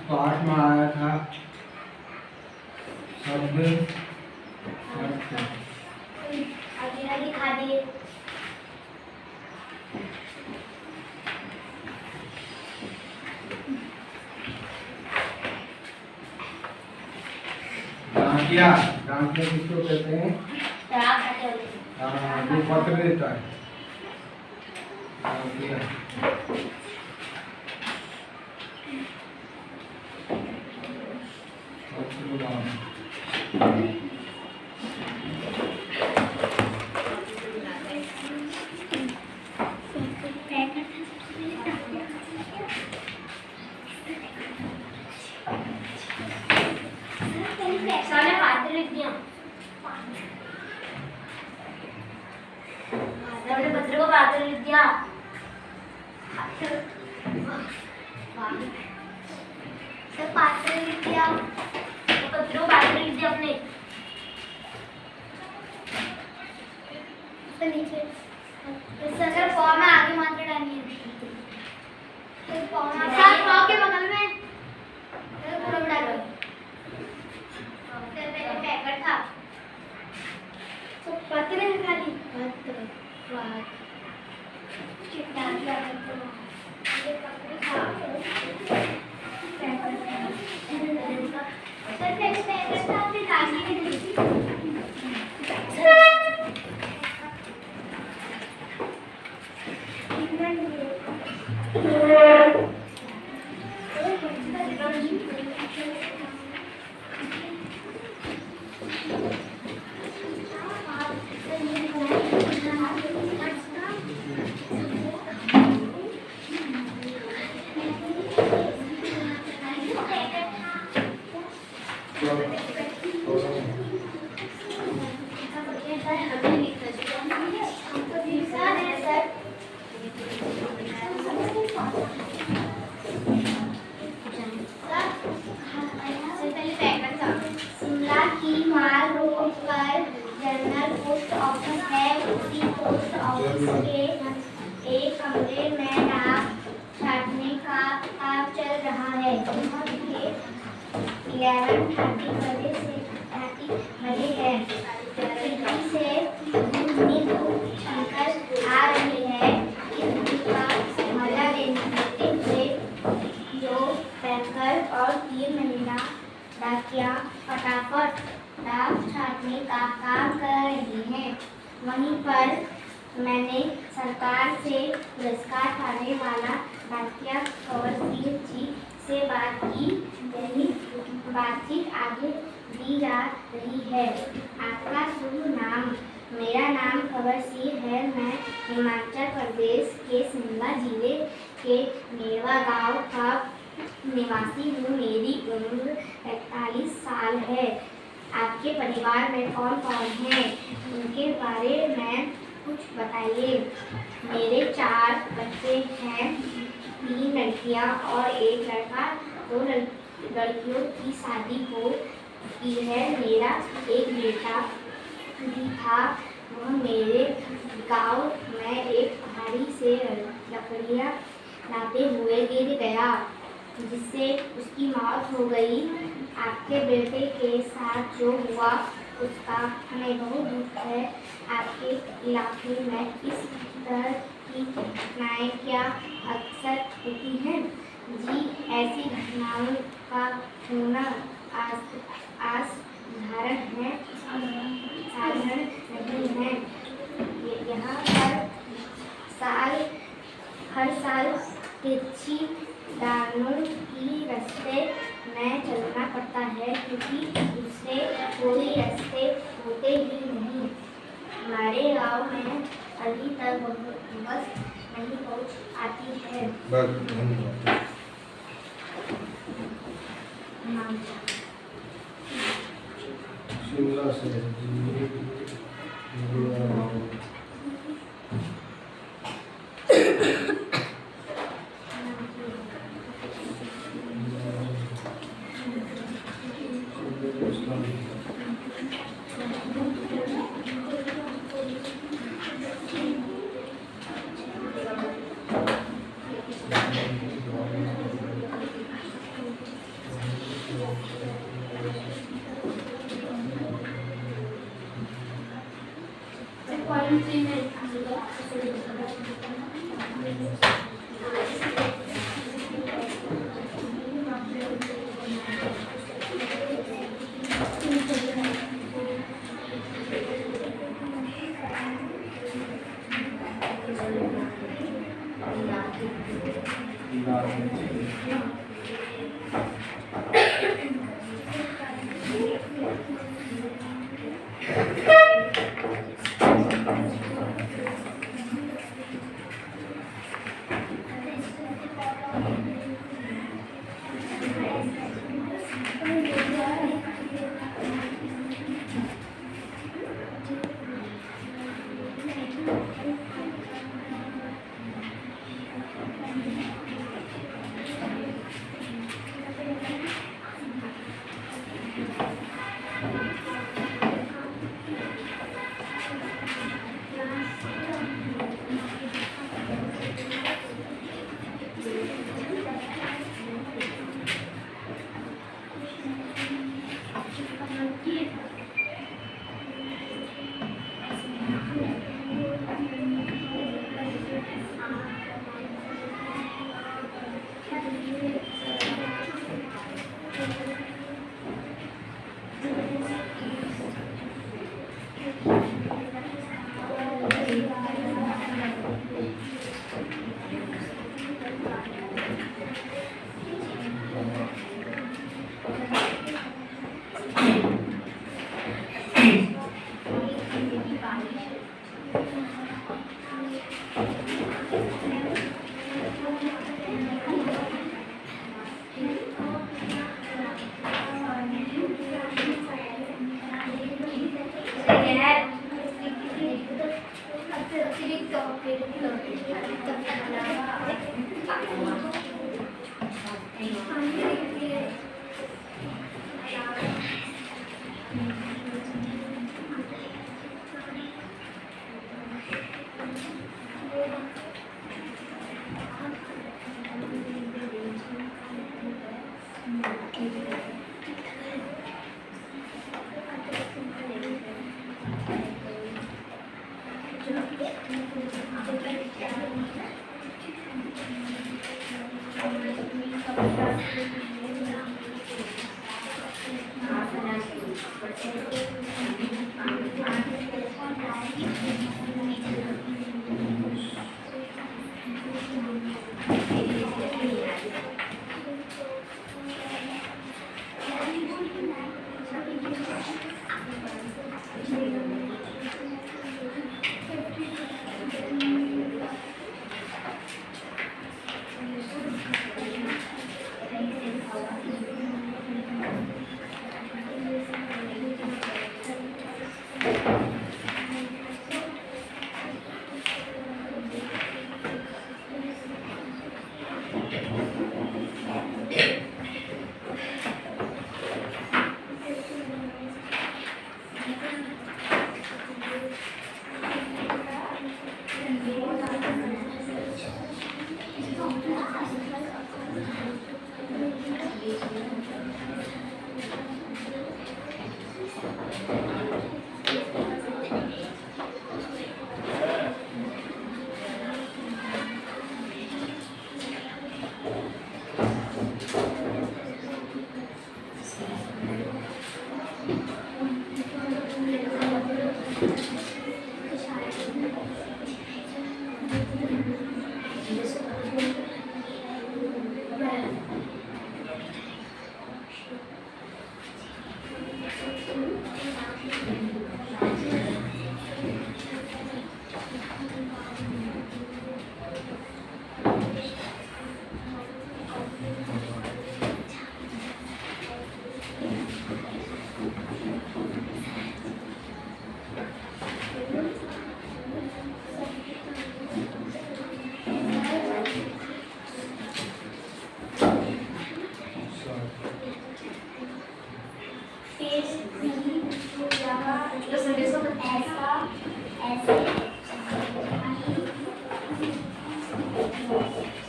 पाठ में आया था शब्द अर्थ। दिखा दिए। डाकिया, डाकिया किसको कहते हैं? हाँ, जो पत्र देता है डाकिया। पत्र को पात्र लिख दिया। सर पात्र लिख दिया, पत्र को पात्र लिख दिया अपने नीचे। सर फॉर्म में आगे मात्रा डालनी है। सर फॉर्म के बगल में पूरा डालो। पैकेट था तो पत्र है खाली पत्र शिमला की माल रोड पर जनरल पोस्ट ऑफिस है। उसी पोस्ट ऑफिस के एक कमरे में डाक छापने का काम चल रहा है। 11:30 बजे है। खिड़की से धूप निकल आ रही है। इस धूप का मजा लेते हुए जो पैकर और 3 महिला डाकिया फटाफट डाक छापने का काम कर रही हैं। वहीं पर मैंने सरकार से पुरस्कार पाने वाला डाकिया कंवर सिंह जी से बात की। यही बातचीत आगे दी जा रही है। आपका शुभ नाम? मेरा नाम कंवर सिंह है। मैं हिमाचल प्रदेश के शिमला जिले के नेरवा गांव का निवासी हूँ। मेरी उम्र 41 साल है। आपके परिवार में कौन कौन है, उनके बारे में कुछ बताइए। मेरे 4 बच्चे हैं, 3 लड़कियाँ और 1 लड़का। 2 लड़कियों की शादी हो की है। मेरा एक बेटा भी था। वह मेरे गांव में एक पहाड़ी से लकड़ियाँ लाते हुए गिर गया, जिससे उसकी मौत हो गई। आपके बेटे के साथ जो हुआ उसका हमें बहुत दुख है। आपके इलाके में इस तरह की घटनाएं क्या अक्सर होती हैं? जी, ऐसी घटनाओं का होना असाधारण नहीं है। यहाँ हर साल तिरछी डालों की रास्ते में चलना पड़ता है, क्योंकि दूसरे कोई रास्ते होते ही नहीं। हमारे गांव में अभी तक बस नहीं पहुंच आती है। शिमला से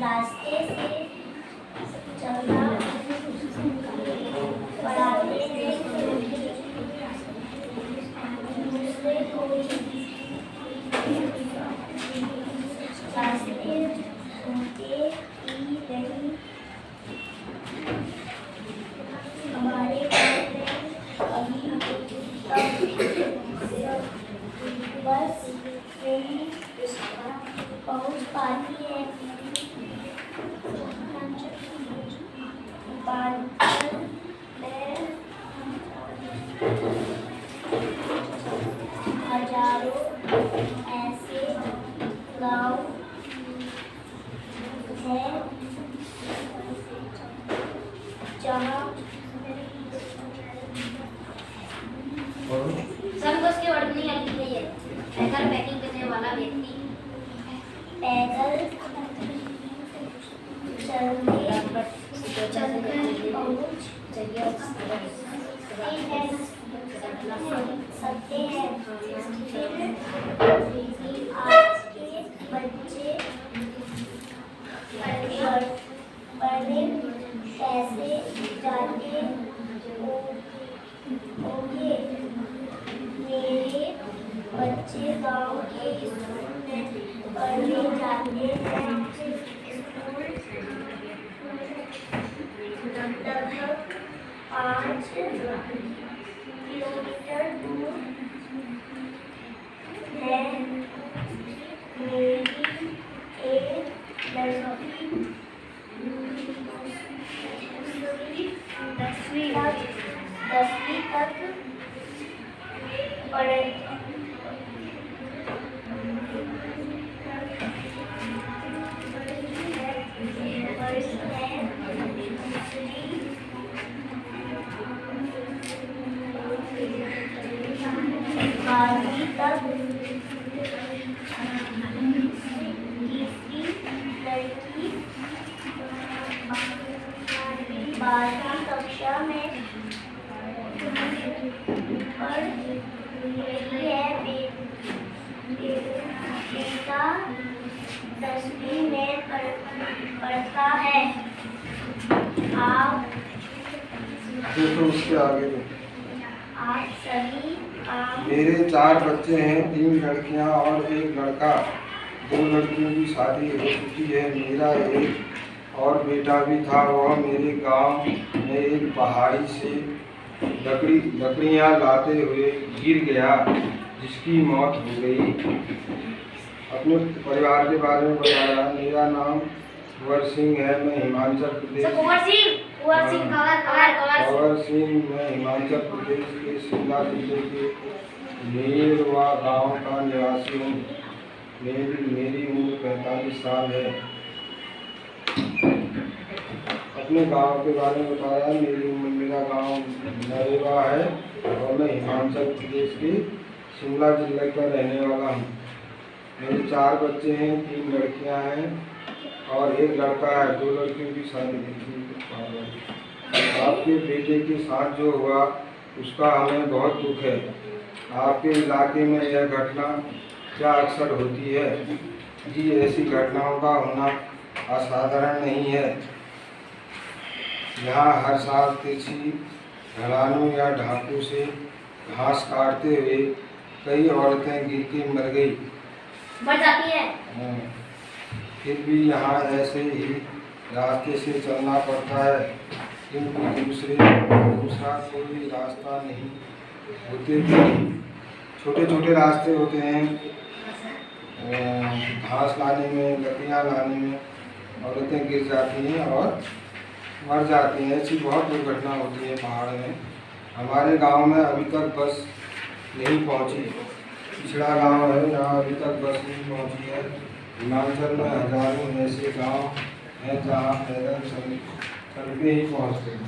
रास्ते से चलना पढ़ाते थे दूसरे को रास्ते घूमते ही रही हमारे घर में अभी तक बस ट्रेन पहुंच पाती है बादल में हजारों ऐसे गांव हैं जहाँ सबको उसके वर्ड नहीं लिखी गई है। पैदल पैकिंग करने वाला व्यक्ति पैदल चलकर पहुँच सकते हैं। फिर आज के बच्चे पढ़ने कैसे जाते होंगे? मेरे बच्चे गांव के स्कूल में पढ़ने जाते हैं। लगभग 5 किलोमीटर दूर है। मेरी एक लड़की 10वीं तक बारहवीं तक तीसरी लड़की 12वीं कक्षा में पढ़ रही है। बेटा 10वीं में पढ़ता है। आप तो उसके आगे दो। आप सभी का मेरे 4 बच्चे हैं, 3 लड़कियां और 1 लड़का। 2 लड़कियों की शादी हो चुकी है। मेरा एक और बेटा भी था। वह मेरे गांव में एक पहाड़ी से लकड़ियां लाते हुए गिर गया, जिसकी मौत हो गई। अपने परिवार के बारे में बताया। मेरा नाम कुंवर सिंह है। मैं हिमाचल प्रदेश कुंवर सिंह मैं हिमाचल प्रदेश के शिमला जिले के मेरवा गांव का निवासी हूँ। मेरी उम्र 45 साल है। अपने गांव के बारे में बताया। मेरा गांव मेरवा है और मैं हिमाचल प्रदेश के शिमला जिले का रहने वाला हूँ। मेरे 4 बच्चे हैं, 3 लड़कियां हैं और 1 लड़का है। 2 लड़कियों की शादी है। आपके बेटे के साथ जो हुआ उसका हमें बहुत दुख है। आपके इलाके में यह घटना क्या अक्सर होती है? जी, ऐसी घटनाओं का होना असाधारण नहीं है। यहाँ हर साल किसी ढलानों या ढाकों से घास काटते हुए कई औरतें गिर के मर गई। बढ़ जाती है। फिर भी यहाँ ऐसे ही रास्ते से चलना पड़ता है, क्योंकि दूसरा कोई रास्ता नहीं होते। छोटे छोटे रास्ते होते हैं। घास लाने में, लकड़ियाँ लाने में औरतें गिर जाती हैं और मर जाती हैं। ऐसी बहुत दुर्घटना होती है पहाड़ में। हमारे गांव में अभी तक बस नहीं पहुंची। पिछड़ा गांव है, यहाँ अभी तक बस नहीं पहुंची है। हिमाचल में हजारों ऐसे गांव हैं जहाँ पैदल चलते ही पहुँचते हैं।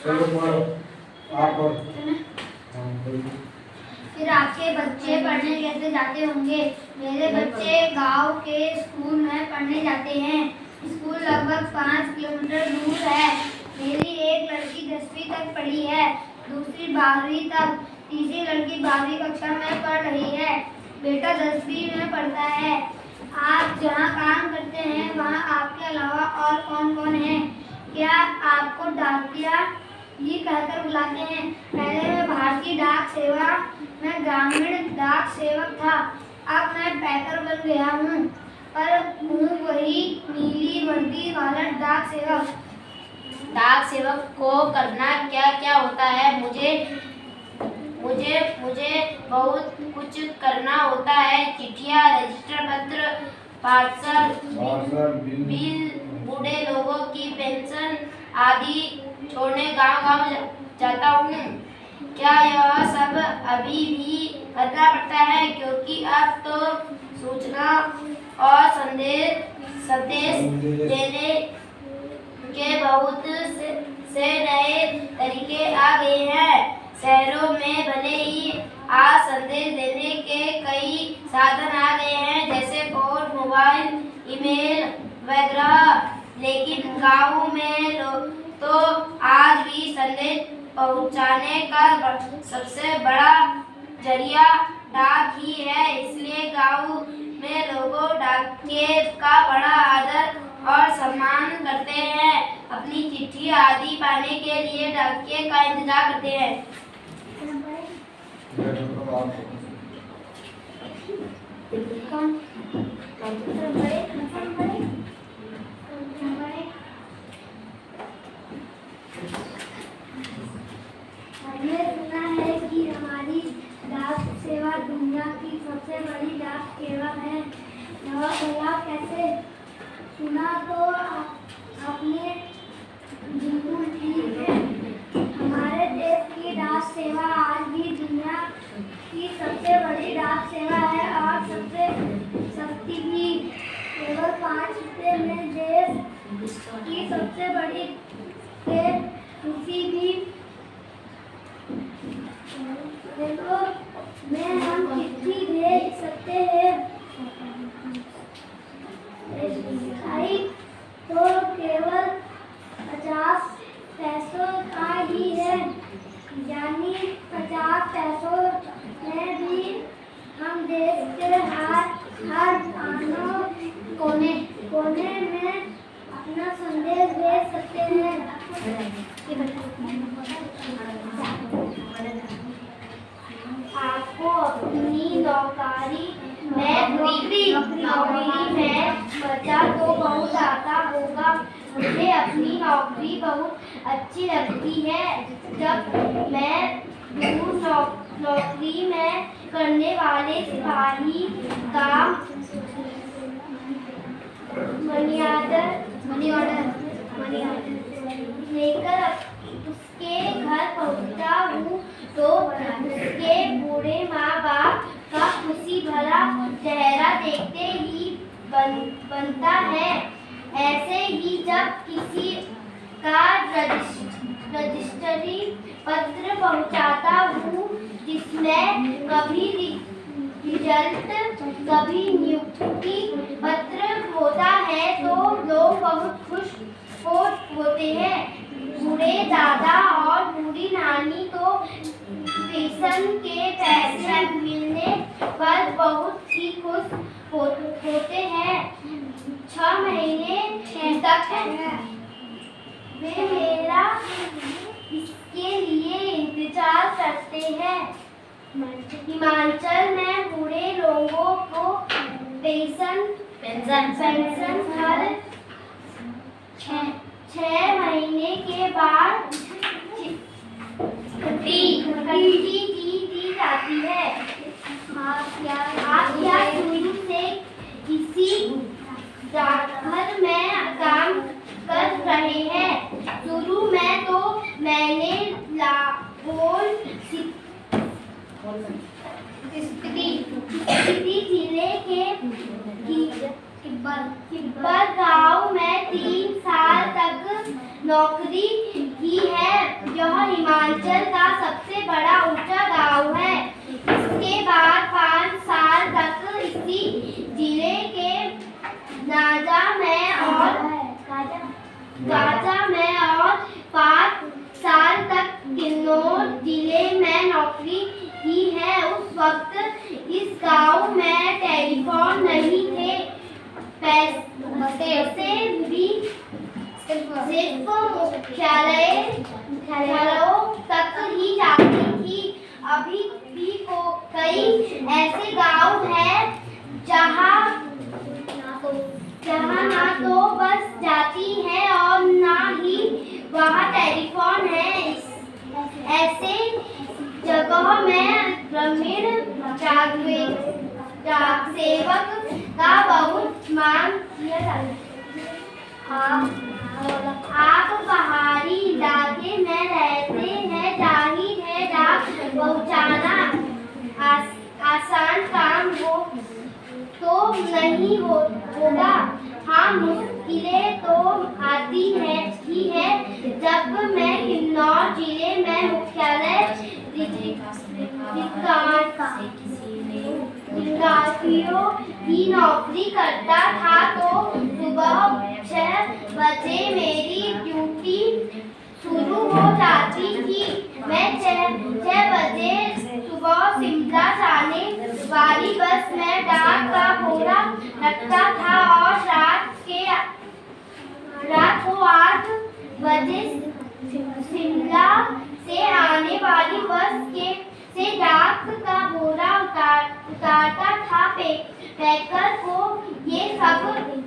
चलो पढ़ो, आप पढ़ो। फिर आपके बच्चे पढ़ने कैसे जाते होंगे? मेरे बच्चे गांव के स्कूल में पढ़ने जाते हैं। स्कूल लगभग 5 किलोमीटर दूर है। मेरी एक लड़की 10वीं तक पढ़ी है, दूसरी 12वीं तक, तीसरी लड़की 12वीं कक्षा में पढ़ रही है। बेटा 10वीं में पढ़ता है। आप जहाँ काम करते हैं वहाँ आपके अलावा और कौन कौन है? क्या आपको डाकिया ये कहकर बुलाते हैं? पहले मैं भारतीय डाक सेवा में ग्रामीण डाक सेवक था। अब मैं पैकर बन गया हूँ, पर हूँ वही नीली वर्दी वाला डाक सेवक। डाक सेवक को करना क्या क्या होता है? मुझे बहुत कुछ करना होता है। चिट्ठियाँ, रजिस्टर पत्र, पार्सल, बिल, बूढ़े लोगों की पेंशन आदि छोड़ने गांव जाता हूँ। क्या यह सब अभी भी करना पड़ता है? क्योंकि अब तो सूचना और संदेश देने के बहुत से नए तरीके आ गए हैं। शहरों में भले ही आज संदेश देने के कई साधन आ गए हैं, जैसे फोन, मोबाइल, ईमेल वगैरह, लेकिन गाँव में तो आज भी संदेश पहुंचाने का सबसे बड़ा जरिया डाक ही है। इसलिए गाँव में लोगों डाकिये का बड़ा आदर और सम्मान करते हैं। अपनी चिट्ठी आदि पाने के लिए डाकिये का इंतजार करते हैं। हमने सुना है कि हमारी डाक सेवा दुनिया की सबसे बड़ी डाक सेवा है। भला कैसे? सुना तो आपने बिल्कुल ठीक है। हमारे देश की डाक सेवा आज भी दुनिया की सबसे बड़ी डाक सेवा है और सबसे सस्ती भी। केवल 5 रुपये में देश की सबसे बड़ी किसी भी में हम चिट्ठी भेज सकते हैं। तो केवल 50 पैसों का ही है, यानी 50 पैसों में भी हम देश के हर कोने में अपना संदेश भेज सकते हैं। आपको अपनी नौकरी में मजा तो बहुत आता होगा। मुझे अपनी नौकरी बहुत अच्छी लगती है। जब मैं दूर नौकरी में करने वाले सिपाही का मनी ऑर्डर लेकर उसके घर पहुंचता हूँ तो उसके बूढ़े माँ बाप का खुशी भरा चेहरा देखते ही बनता है। ऐसे ही जब किसी का रजिस्ट्री पत्र पहुंचाता हूँ जिसमें कभी रिजल्ट कभी नियुक्ति पत्र होता है तो लोग बहुत खुश होते हैं। बूढ़े दादा और बूढ़ी नानी तो पेंशन के पैसे मिलने पर बहुत ही खुश होते हैं। 6 महीने तक वे मेरा इसके लिए इंतजार करते हैं। हिमाचल में बूढ़े लोगों को पेंशन हर 6 महीने के बाद दी जाती है। आप क्या शुरू से इसी डाकघर में काम कर रहे हैं? शुरू में तो मैंने लाहौल स्पीति जिले के किब्बर गांव में 3 साल तक नौकरी की है। यह हिमाचल का सबसे बड़ा ऊंचा गांव है। इसके बाद 5 साल तक इसी जिले के गाजा में और 5 साल तक किन्नौर जिले में नौकरी की है। उस वक्त इस गांव में टेलीफोन नहीं थे। पैसे भी सिर्फ मुख्यालयों तक ही जाती थी। अभी भी कई ऐसे गांव हैं जहां ना तो बस जाती है और ना ही वहां टेलीफोन है। ऐसे जगह में ग्रामीण डाक सेवक का बहुत मांग किया जाता है। आप पहाड़ी इलाके में रहते हैं, जाहिर है डाक पहुंचाना आसान काम तो नहीं होगा। हाँ, मुश्किलें तो आती ही है। जब मैं किन्नौर जिले में मुख्यालय अधिकारियों की नौकरी करता था तो सुबह 6 बजे मेरी ड्यूटी शुरू हो जाती थी। मैं 6 बजे सुबह शिमला जाने वाली बस में डाक का बोरा रखता था और रात को 8 बजे शिमला से आने वाली बस से डाक का बोरा उतारता था। पैकर को ये सब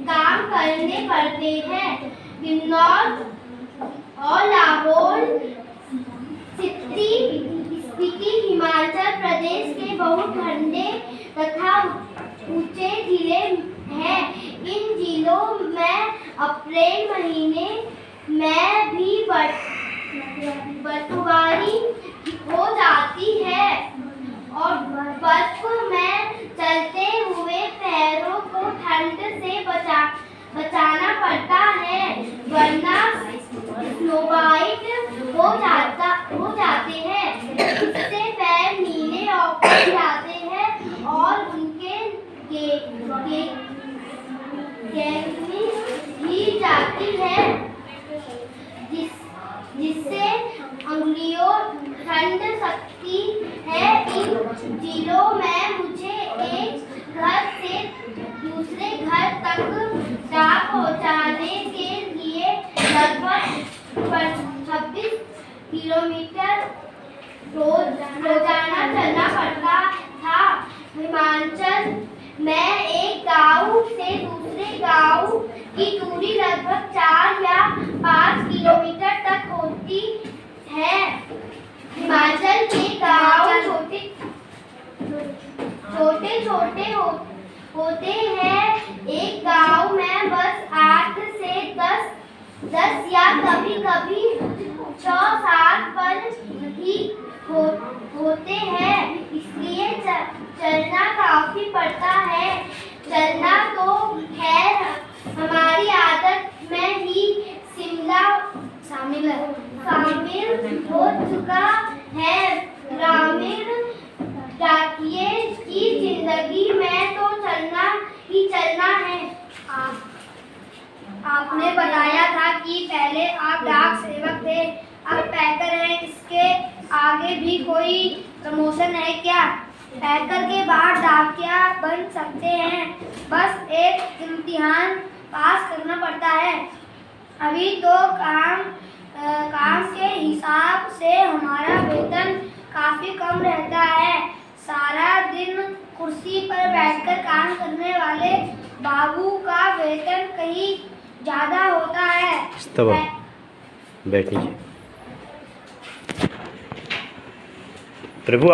काम करने पड़ते हैं। किन्नौर और लाहौल स्पीति हिमाचल प्रदेश के बहुत ठंडे तथा ऊंचे जिले हैं। इन जिलों में अप्रैल महीने में भी बर्फबारी हो जाती है और बर्फ में चलते हुए पैरों को ठंड से बचाना पड़ता है, वरना स्नोबाइट हो जाते हैं। इससे पैर नीले पड़ जाते हैं और उनके ही जाती है, जिससे जिलों में मुझे एक घर से दूसरे घर तक डाक पहुंचाने के लिए लगभग 26 किलोमीटर रोजाना चलना पड़ता था। हिमाचल में एक गांव से दूसरे गांव की दूरी लगभग 4 या 5 किलोमीटर तक होती है। हिमाचल के गांव छोटे छोटे होते हैं। एक गांव में बस 8 से 10 या कभी कभी 6-7 पर ही होते हैं, इसलिए चलना काफी पड़ता है। चलना तो खैर हमारी आदत में ही शामिल हो चुका है। ग्रामीण डाकिये की जिंदगी में तो चलना ही चलना है। आपने बताया था कि पहले आप डाक सेवक थे, अब पैकर हैं। इसके आगे भी कोई प्रमोशन है क्या? पैकर के बाद डाकिया बन सकते हैं, बस एक इम्तिहान पास करना पड़ता है। अभी तो काम के हिसाब से हमारा वेतन काफी कम रहता है। सारा दिन कुर्सी पर बैठकर काम करने वाले बाबू का वेतन कहीं ज्यादा होता है। बैठिए प्रभु।